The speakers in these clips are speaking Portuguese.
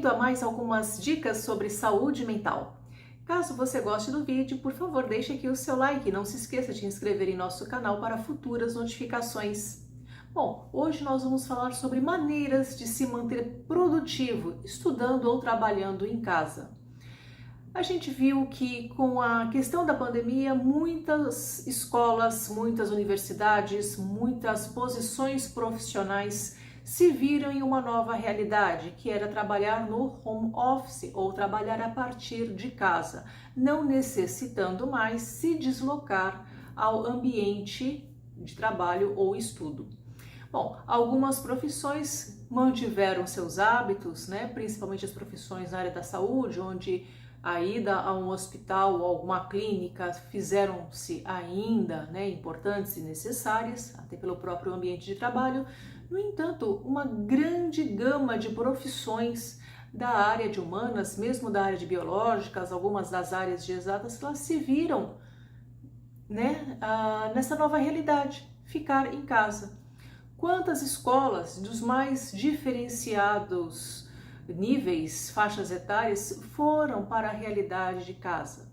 bem-vindo a mais algumas dicas sobre saúde mental. Caso você goste do vídeo, por favor, deixe aqui o seu like e não se esqueça de se inscrever em nosso canal para futuras notificações. Bom, hoje nós vamos falar sobre maneiras de se manter produtivo, estudando ou trabalhando em casa. A gente viu que com a questão da pandemia, muitas escolas, muitas universidades, muitas posições profissionais se viram em uma nova realidade, que era trabalhar no home office ou trabalhar a partir de casa, não necessitando mais se deslocar ao ambiente de trabalho ou estudo. Bom, algumas profissões mantiveram seus hábitos, né? Principalmente as profissões na área da saúde, onde a ida a um hospital ou alguma clínica fizeram-se ainda, né, importantes e necessárias, até pelo próprio ambiente de trabalho. No entanto, uma grande gama de profissões da área de humanas, mesmo da área de biológicas, algumas das áreas de exatas, elas se viram, né, nessa nova realidade, ficar em casa. Quantas escolas dos mais diferenciados níveis, faixas etárias, foram para a realidade de casa?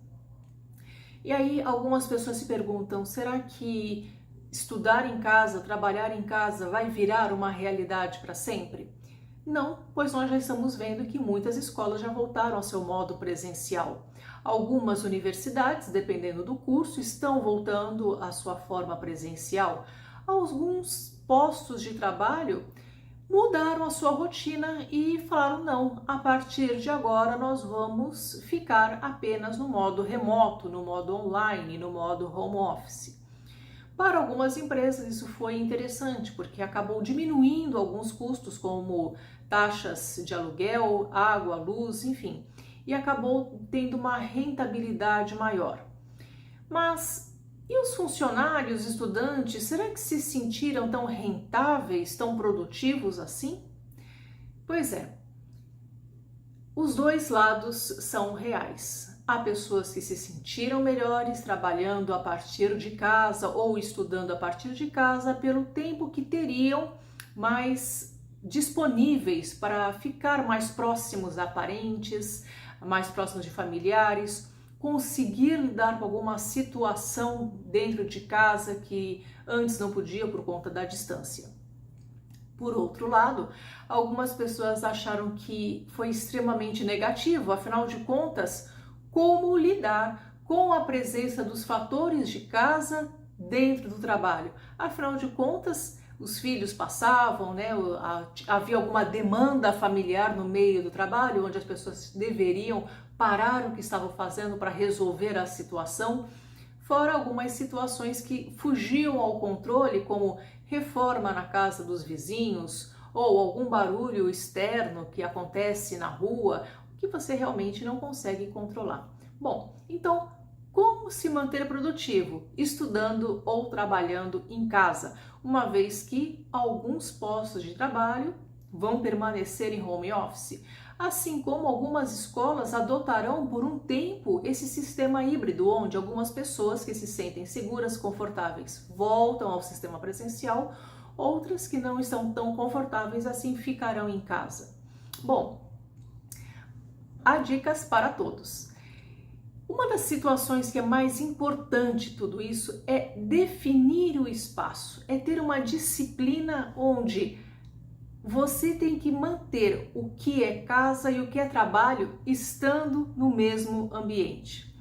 E aí algumas pessoas se perguntam, será que estudar em casa, trabalhar em casa vai virar uma realidade para sempre? Não, pois nós já estamos vendo que muitas escolas já voltaram ao seu modo presencial. Algumas universidades, dependendo do curso, estão voltando à sua forma presencial. Alguns postos de trabalho mudaram a sua rotina e falaram, não, a partir de agora nós vamos ficar apenas no modo remoto, no modo online, no modo home office. Para algumas empresas isso foi interessante, porque acabou diminuindo alguns custos, como taxas de aluguel, água, luz, enfim, e acabou tendo uma rentabilidade maior. Mas e os funcionários, estudantes, será que se sentiram tão rentáveis, tão produtivos assim? Pois é, os dois lados são reais. Há pessoas que se sentiram melhores trabalhando a partir de casa ou estudando a partir de casa pelo tempo que teriam mais disponíveis para ficar mais próximos a parentes, mais próximos de familiares, conseguir lidar com alguma situação dentro de casa que antes não podia por conta da distância. Por outro lado, algumas pessoas acharam que foi extremamente negativo, afinal de contas, como lidar com a presença dos fatores de casa dentro do trabalho. Afinal de contas, os filhos passavam, né? Havia alguma demanda familiar no meio do trabalho, onde as pessoas deveriam parar o que estavam fazendo para resolver a situação, fora algumas situações que fugiam ao controle, como reforma na casa dos vizinhos ou algum barulho externo que acontece na rua, que você realmente não consegue controlar. Bom, então, como se manter produtivo, estudando ou trabalhando em casa, uma vez que alguns postos de trabalho vão permanecer em home office, assim como algumas escolas adotarão por um tempo esse sistema híbrido, onde algumas pessoas que se sentem seguras, confortáveis, voltam ao sistema presencial, outras que não estão tão confortáveis assim ficarão em casa. Bom, há dicas para todos. Uma das situações que é mais importante de tudo isso é definir o espaço, é ter uma disciplina onde você tem que manter o que é casa e o que é trabalho estando no mesmo ambiente.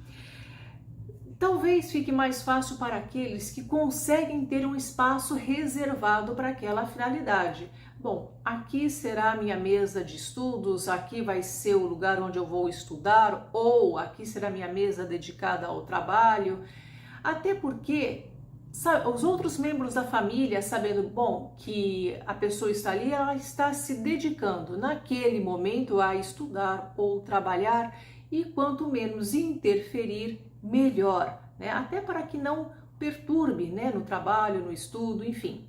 Talvez fique mais fácil para aqueles que conseguem ter um espaço reservado para aquela finalidade. Bom, aqui será a minha mesa de estudos, aqui vai ser o lugar onde eu vou estudar, ou aqui será a minha mesa dedicada ao trabalho. Até porque os outros membros da família, sabendo, bom, que a pessoa está ali, ela está se dedicando naquele momento a estudar ou trabalhar, e quanto menos interferir, melhor, né? Até para que não perturbe, né, no trabalho, no estudo, enfim.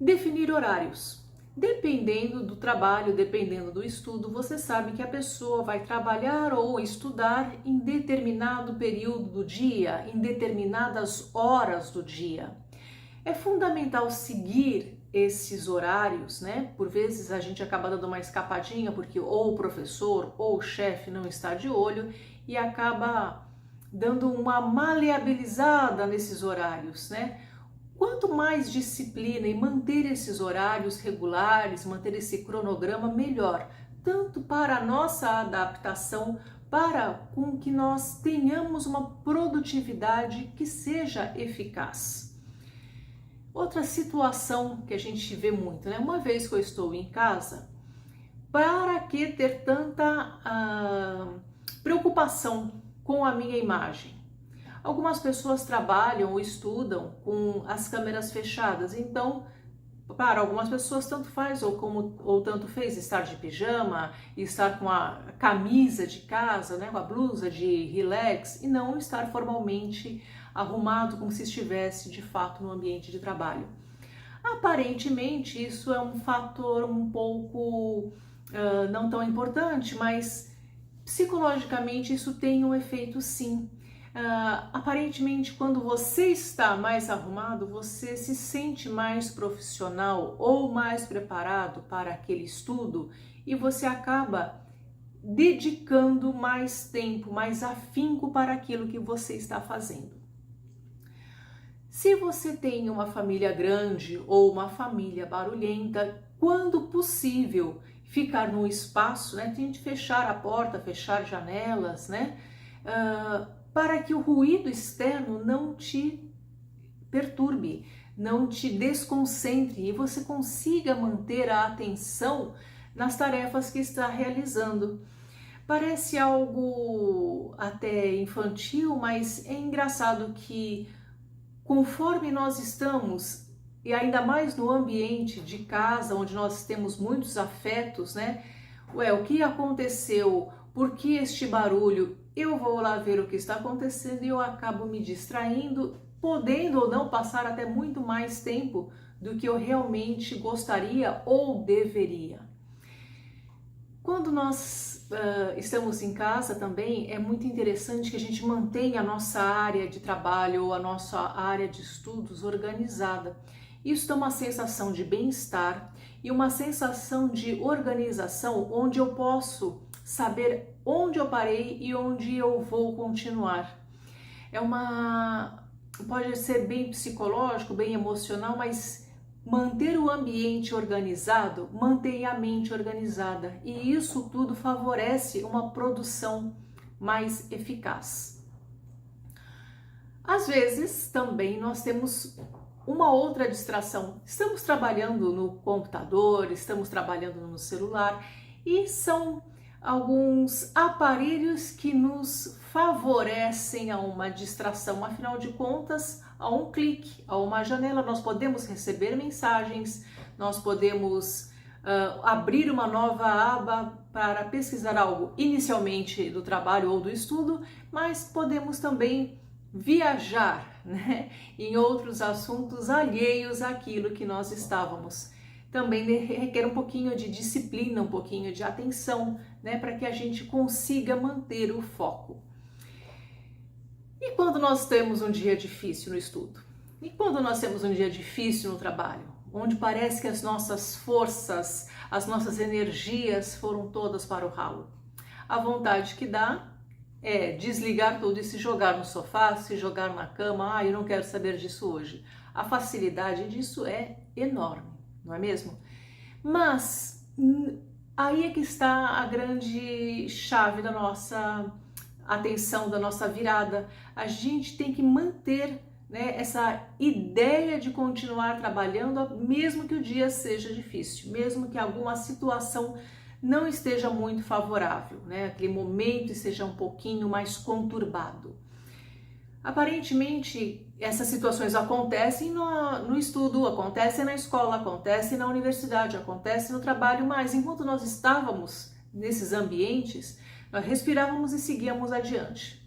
Definir horários. Dependendo do trabalho, dependendo do estudo, você sabe que a pessoa vai trabalhar ou estudar em determinado período do dia, em determinadas horas do dia. É fundamental seguir esses horários, né? Por vezes a gente acaba dando uma escapadinha porque ou o professor ou o chefe não está de olho e acaba dando uma maleabilizada nesses horários, né? Quanto mais disciplina e manter esses horários regulares, manter esse cronograma, melhor, tanto para a nossa adaptação, para com que nós tenhamos uma produtividade que seja eficaz. Outra situação que a gente vê muito, né? Uma vez que eu estou em casa, para que ter tanta preocupação com a minha imagem? Algumas pessoas trabalham ou estudam com as câmeras fechadas, então para algumas pessoas tanto faz ou tanto fez estar de pijama, estar com a camisa de casa, né, com a blusa de relax e não estar formalmente arrumado como se estivesse de fato no ambiente de trabalho. Aparentemente isso é um fator um pouco não tão importante, mas psicologicamente isso tem um efeito sim. Aparentemente, quando você está mais arrumado, você se sente mais profissional ou mais preparado para aquele estudo e você acaba dedicando mais tempo, mais afinco para aquilo que você está fazendo. Se você tem uma família grande ou uma família barulhenta, quando possível, ficar num espaço, né? Tente fechar a porta, fechar janelas, né? Para que o ruído externo não te perturbe, não te desconcentre e você consiga manter a atenção nas tarefas que está realizando. Parece algo até infantil, mas é engraçado que conforme nós estamos, e ainda mais no ambiente de casa, onde nós temos muitos afetos, né? O que aconteceu? Por que este barulho? Eu vou lá ver o que está acontecendo e eu acabo me distraindo, podendo ou não passar até muito mais tempo do que eu realmente gostaria ou deveria. Quando nós estamos em casa também, é muito interessante que a gente mantenha a nossa área de trabalho ou a nossa área de estudos organizada. Isso dá uma sensação de bem-estar e uma sensação de organização onde eu posso saber onde eu parei e onde eu vou continuar. Pode ser bem psicológico, bem emocional, mas manter o ambiente organizado mantém a mente organizada e isso tudo favorece uma produção mais eficaz. Às vezes também nós temos uma outra distração. Estamos trabalhando no computador, estamos trabalhando no celular e são alguns aparelhos que nos favorecem a uma distração. Afinal de contas, a um clique, a uma janela, nós podemos receber mensagens, nós podemos abrir uma nova aba para pesquisar algo inicialmente do trabalho ou do estudo, mas podemos também viajar, né, em outros assuntos alheios àquilo que nós estávamos. Também requer um pouquinho de disciplina, um pouquinho de atenção, né, para que a gente consiga manter o foco. E quando nós temos um dia difícil no estudo? E quando nós temos um dia difícil no trabalho? Onde parece que as nossas forças, as nossas energias foram todas para o ralo. A vontade que dá é desligar tudo e se jogar no sofá, se jogar na cama. Eu não quero saber disso hoje. A facilidade disso é enorme, não é mesmo? Mas aí é que está a grande chave da nossa atenção, da nossa virada. A gente tem que manter, né, essa ideia de continuar trabalhando, mesmo que o dia seja difícil, mesmo que alguma situação não esteja muito favorável, né? Aquele momento esteja um pouquinho mais conturbado. Aparentemente, essas situações acontecem no estudo, acontecem na escola, acontecem na universidade, acontecem no trabalho, mas enquanto nós estávamos nesses ambientes, nós respirávamos e seguíamos adiante.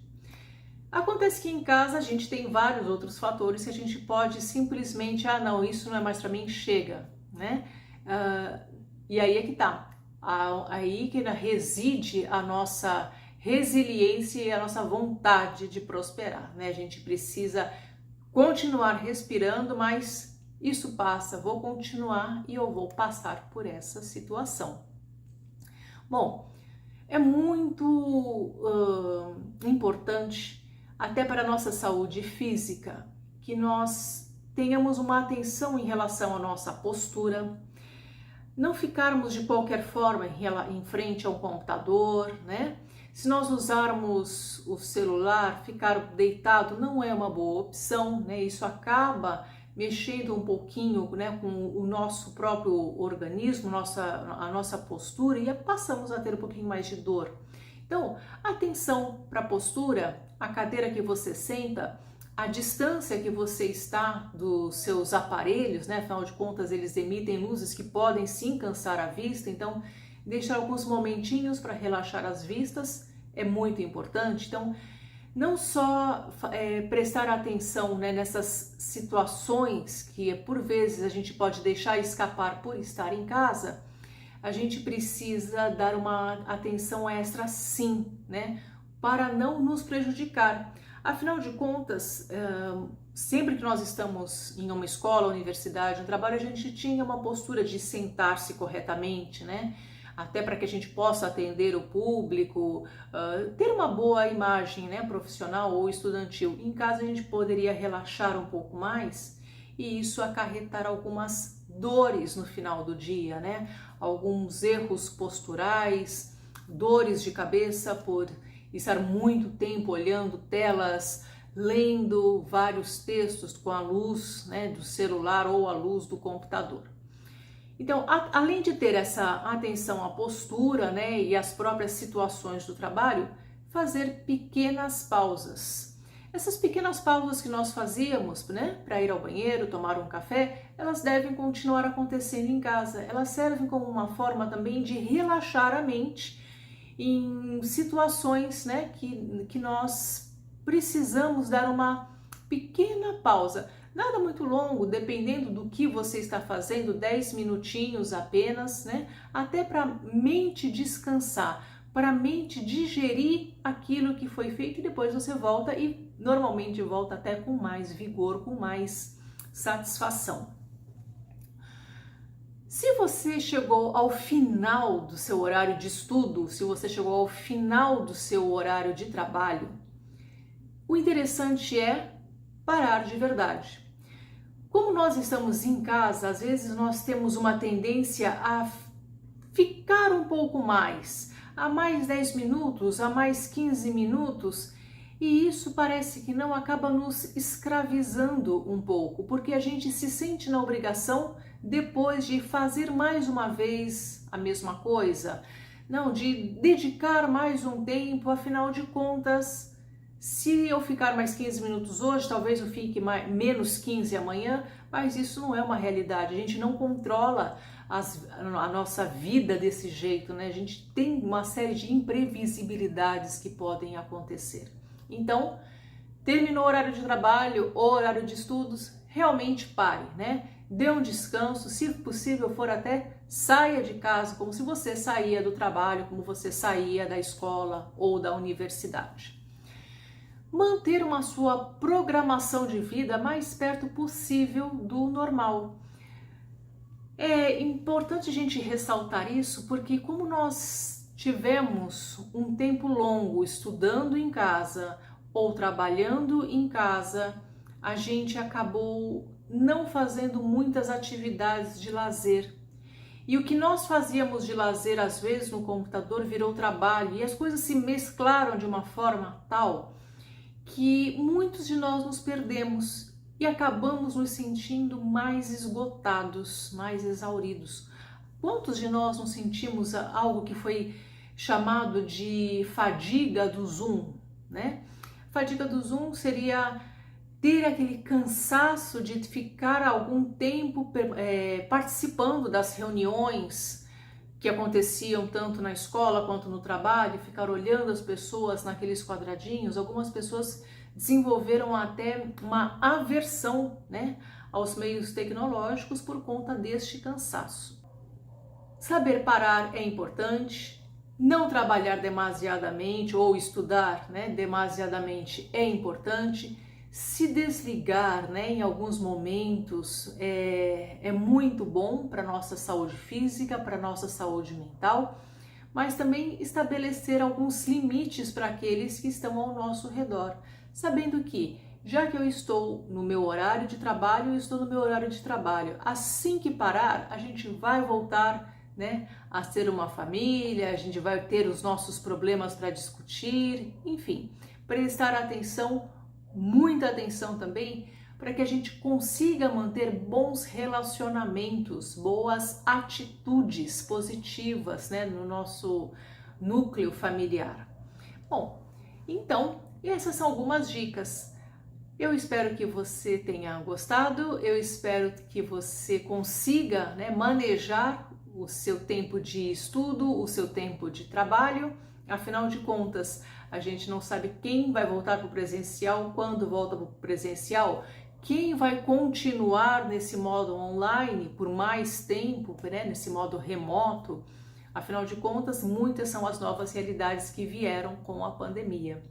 Acontece que em casa a gente tem vários outros fatores que a gente pode simplesmente, não, isso não é mais para mim, chega, né? E aí é que tá. Aí que reside a nossa resiliência e a nossa vontade de prosperar, né? A gente precisa continuar respirando, mas isso passa, vou continuar e eu vou passar por essa situação. Bom, é muito importante, até para a nossa saúde física, que nós tenhamos uma atenção em relação à nossa postura, não ficarmos de qualquer forma em frente ao computador, né? Se nós usarmos o celular, ficar deitado não é uma boa opção, né? Isso acaba mexendo um pouquinho, né, com o nosso próprio organismo, a nossa postura, e passamos a ter um pouquinho mais de dor. Então, atenção para a postura, a cadeira que você senta, a distância que você está dos seus aparelhos, né? Afinal de contas, eles emitem luzes que podem sim cansar a vista, então deixar alguns momentinhos para relaxar as vistas é muito importante. Então, não só prestar atenção, né, nessas situações que por vezes a gente pode deixar escapar por estar em casa, a gente precisa dar uma atenção extra sim, né, para não nos prejudicar. Afinal de contas, sempre que nós estamos em uma escola, universidade, um trabalho, a gente tinha uma postura de sentar-se corretamente, né? Até para que a gente possa atender o público, ter uma boa imagem, né, profissional ou estudantil. Em casa a gente poderia relaxar um pouco mais e isso acarretar algumas dores no final do dia, né? Alguns erros posturais, dores de cabeça por estar muito tempo olhando telas, lendo vários textos com a luz, né, do celular ou a luz do computador. Então, além de ter essa atenção à postura, né, e às próprias situações do trabalho, fazer pequenas pausas. Essas pequenas pausas que nós fazíamos, né, para ir ao banheiro, tomar um café, elas devem continuar acontecendo em casa. Elas servem como uma forma também de relaxar a mente em situações, né, que nós precisamos dar uma pequena pausa. Nada muito longo, dependendo do que você está fazendo, 10 minutinhos apenas, né? Até para a mente descansar, para a mente digerir aquilo que foi feito e depois você volta e normalmente volta até com mais vigor, com mais satisfação. Se você chegou ao final do seu horário de estudo, se você chegou ao final do seu horário de trabalho, o interessante é parar de verdade. Como nós estamos em casa, às vezes nós temos uma tendência a ficar um pouco mais, a mais 10 minutos, a mais 15 minutos, e isso parece que não acaba nos escravizando um pouco, porque a gente se sente na obrigação depois de fazer mais uma vez a mesma coisa, não, de dedicar mais um tempo, afinal de contas, se eu ficar mais 15 minutos hoje, talvez eu fique menos 15 amanhã, mas isso não é uma realidade. A gente não controla a nossa vida desse jeito, né? A gente tem uma série de imprevisibilidades que podem acontecer. Então, terminou o horário de trabalho ou horário de estudos, realmente pare, né? Dê um descanso, se possível for até saia de casa, como se você saía do trabalho, como você saía da escola ou da universidade. Manter uma sua programação de vida mais perto possível do normal. É importante a gente ressaltar isso porque como nós tivemos um tempo longo estudando em casa ou trabalhando em casa, a gente acabou não fazendo muitas atividades de lazer. E o que nós fazíamos de lazer às vezes no computador virou trabalho e as coisas se mesclaram de uma forma tal que muitos de nós nos perdemos e acabamos nos sentindo mais esgotados, mais exauridos. Quantos de nós não sentimos algo que foi chamado de fadiga do Zoom, né? Fadiga do Zoom seria ter aquele cansaço de ficar algum tempo participando das reuniões que aconteciam tanto na escola quanto no trabalho, ficar olhando as pessoas naqueles quadradinhos. Algumas pessoas desenvolveram até uma aversão, né, aos meios tecnológicos por conta deste cansaço. Saber parar é importante, não trabalhar demasiadamente ou estudar, né, demasiadamente é importante, Se desligar, né, em alguns momentos é muito bom para nossa saúde física, para nossa saúde mental, mas também estabelecer alguns limites para aqueles que estão ao nosso redor, sabendo que já que eu estou no meu horário de trabalho, eu estou no meu horário de trabalho. Assim que parar, a gente vai voltar, né, a ser uma família, a gente vai ter os nossos problemas para discutir, enfim, prestar atenção, muita atenção também, para que a gente consiga manter bons relacionamentos, boas atitudes positivas, né, no nosso núcleo familiar. Bom, então, essas são algumas dicas. Eu espero que você tenha gostado, eu espero que você consiga, né, manejar o seu tempo de estudo, o seu tempo de trabalho. Afinal de contas, a gente não sabe quem vai voltar para o presencial, quando volta para o presencial, quem vai continuar nesse modo online por mais tempo, né, nesse modo remoto. Afinal de contas, muitas são as novas realidades que vieram com a pandemia.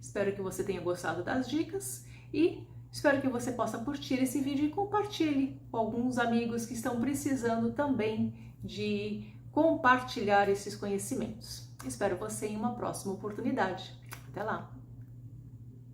Espero que você tenha gostado das dicas e espero que você possa curtir esse vídeo e compartilhe com alguns amigos que estão precisando também de compartilhar esses conhecimentos. Espero você em uma próxima oportunidade. Até lá!